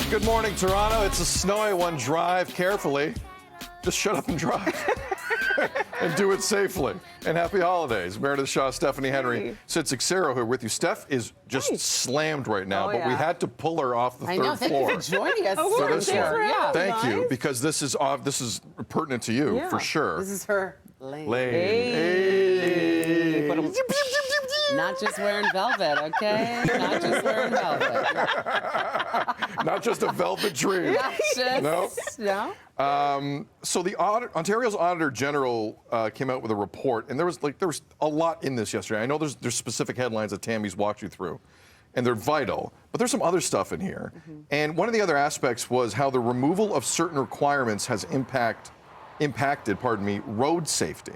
Good morning, Toronto. It's a snowy one. Drive carefully. Just shut up and drive. And do it safely. And happy holidays. Meredith Shaw, Stephanie Henry, Sid Sixero here with you. Steph is just slammed right now, but we had to pull her off the third floor. Thank you for joining us. For this one. Yeah. Thank you, because this is pertinent to you, for sure. This is her lane. Hey. Not just wearing velvet, okay? Not just wearing velvet. Not just a velvet dream. No. So the Ontario's Auditor General came out with a report, and there was a lot in this yesterday. I know there's specific headlines that Tammy's walked you through, and they're vital, but there's some other stuff in here. And one of the other aspects was how the removal of certain requirements has impacted, road safety.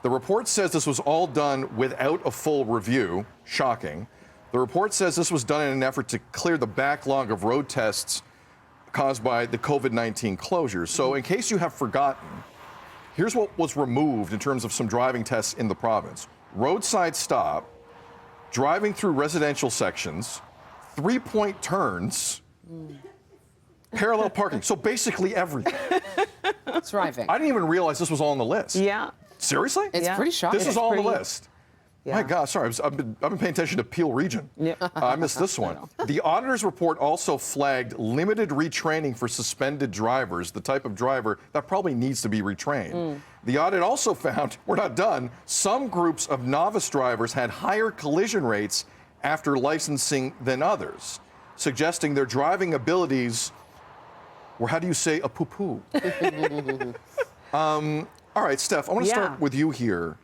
The report says this was all done without a full review. Shocking. The report says this was done in an effort to clear the backlog of road tests caused by the COVID-19 closures. So in case you have forgotten, here's what was removed in terms of some driving tests in the province. Roadside stop, driving through residential sections, 3-point turns, parallel parking. So basically everything. Driving. I didn't even realize this was all on the list. Yeah. Seriously? It's pretty shocking. This is all on the list. Yeah. My God, sorry, I've been paying attention to Peel Region. Yeah. I missed this one. The auditor's report also flagged limited retraining for suspended drivers, the type of driver that probably needs to be retrained. The audit also found, we're not done, some groups of novice drivers had higher collision rates after licensing than others, suggesting their driving abilities were, how do you say, a poo-poo? All right, Steph, I want to start with you here.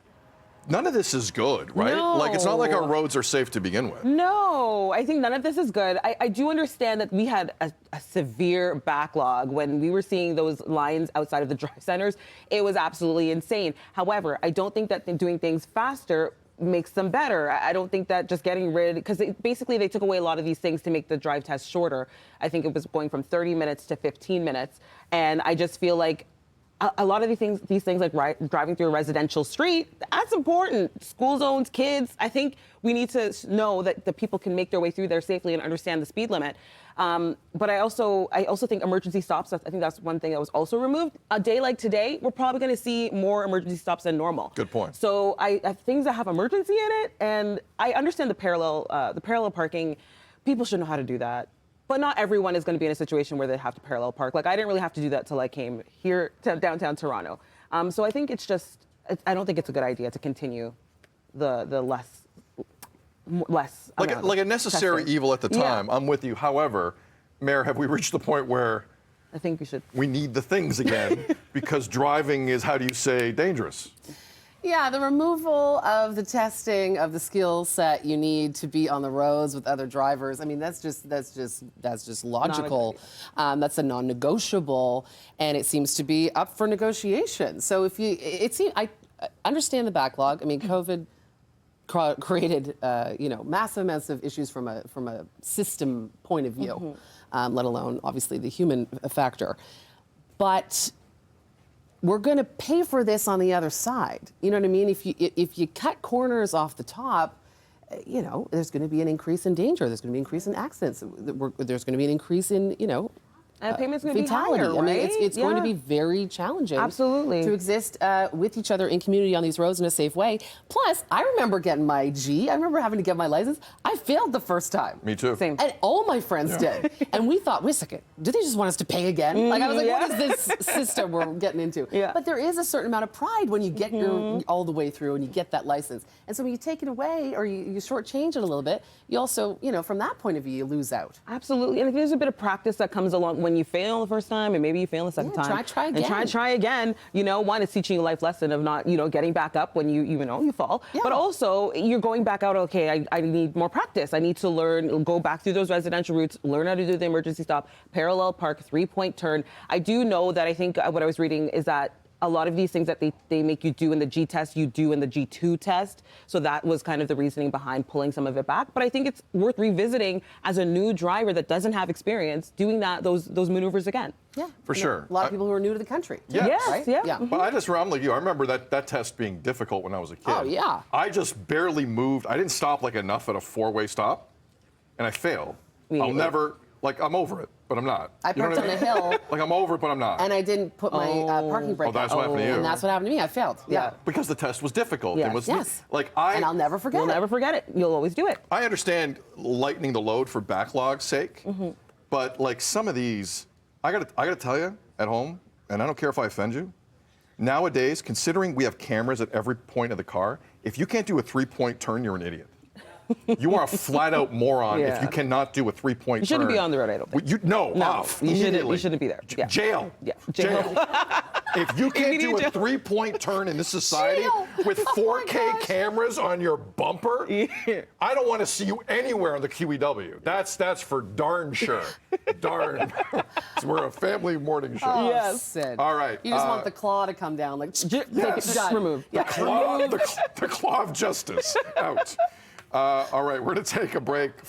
None of this is good, right? No. Like, it's not like our roads are safe to begin with. No, I think none of this is good. I do understand that we had a severe backlog when we were seeing those lines outside of the drive centers. It was absolutely insane. However, I don't think that doing things faster makes them better. I don't think that just getting rid, because basically they took away a lot of these things to make the drive test shorter. I think it was going from 30 minutes to 15 minutes. And I just feel like a lot of these things like driving through a residential street, that's important. School zones, kids, I think we need to know that the people can make their way through there safely and understand the speed limit. But I also think emergency stops, I think that's one thing that was also removed. A day like today, we're probably going to see more emergency stops than normal. Good point. So I have things that have emergency in it, and I understand the parallel parking. People should know how to do that. But not everyone is going to be in a situation where they have to parallel park. Like, I didn't really have to do that till I came here to downtown Toronto. So I think I don't think it's a good idea to continue the less like a necessary testing. evil at the time. I'm with you. However, Mayor, have we reached the point where I think we need the things again because driving is, how do you say, dangerous? Yeah, the removal of the testing of the skill set you need to be on the roads with other drivers. I mean, that's just logical. That's a non-negotiable, and it seems to be up for negotiation. So I understand the backlog. I mean, COVID created massive amounts of issues from a system point of view, let alone obviously the human factor. But we're going to pay for this on the other side. You know what I mean? If you cut corners off the top, there's going to be an increase in danger. There's going to be an increase in accidents. There's going to be an increase in, and payments going to be fatality. higher, right? I mean, it's going to be very challenging. Absolutely. To exist with each other in community on these roads in a safe way. Plus, I remember getting my G. I remember having to get my license. I failed the first time. Me too. Same. And all my friends did. And we thought, wait a second, do they just want us to pay again? Like, I was like, what is this system we're getting into? Yeah. But there is a certain amount of pride when you get your all the way through and you get that license. And so when you take it away or you shortchange it a little bit, you also, from that point of view, you lose out. Absolutely. And if there's a bit of practice that comes along when you fail the first time and maybe you fail the second time. Try again. And try again. One, it's teaching you a life lesson of not, getting back up when you fall. Yeah. But also, you're going back out, okay, I need more practice. I need to learn, go back through those residential routes, learn how to do the emergency stop, parallel park, 3-point turn. I do know that I think what I was reading is that a lot of these things that they make you do in the G test, you do in the G2 test. So that was kind of the reasoning behind pulling some of it back. But I think it's worth revisiting as a new driver that doesn't have experience doing those maneuvers again. Yeah, for sure. A lot of people who are new to the country. Yeah. Yes, right? yeah. Yeah. But I'm like you. I remember that test being difficult when I was a kid. Oh, yeah. I just barely moved. I didn't stop enough at a 4-way stop, and I failed. I'll never, I'm over it. but I'm not. I You know parked what on I a mean? hill, Like I'm over it, but I'm not. and I didn't put my parking brake Oh, that's on. what happened to you. And that's what happened to me. I failed. Yeah. Because the test was difficult. Yes. And was Yes. like And I'll never forget You'll it. never forget it. You'll always do it. I understand lightening the load for backlog's sake, Mm-hmm. but like some of these, I gotta tell you at home, and I don't care if I offend you. Nowadays, considering we have cameras at every point of the car, if you can't do a 3-point turn, you're an idiot. You are a flat-out moron if Yeah. you cannot do a 3-point turn. You shouldn't be on the road, I don't think. No, No, off. you shouldn't- immediately. you shouldn't be there. Yeah. Jail. Yeah, Jail. jail. If you can't do a Immediate jail. 3-point turn in this society Jail. with Oh 4K my gosh. cameras on your bumper, Yeah. I don't want to see you anywhere on the QEW. That's for darn sure. Darn. We're a family morning show. Oh, Yes. Sid. All right, You just want the claw to come down, like Yes. done. Remove. Yeah. The claw of justice out. All right, we're going to take a break.